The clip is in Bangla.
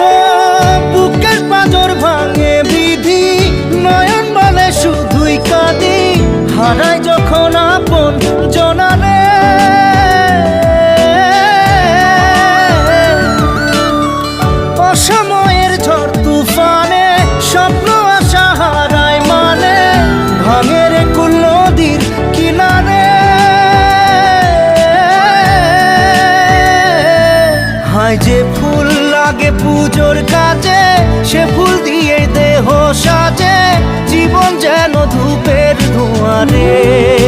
ও বুকের পাঁজর ভাঙে বিধি, নয়ন বলে শুধুই কাঁদি, হারাই যখন আপন জনারে। অসময়ের ঝড় তুফানে স্বপ্ন আশা হারায় মানে, ভাঙের কুল নদীর কিনারে। হায় যে ফুল লাগে পুজোর কাজে, সে ফুল দিয়ে দেহ সাজে, জীবন যেন ধূপের ধোঁয়ারে।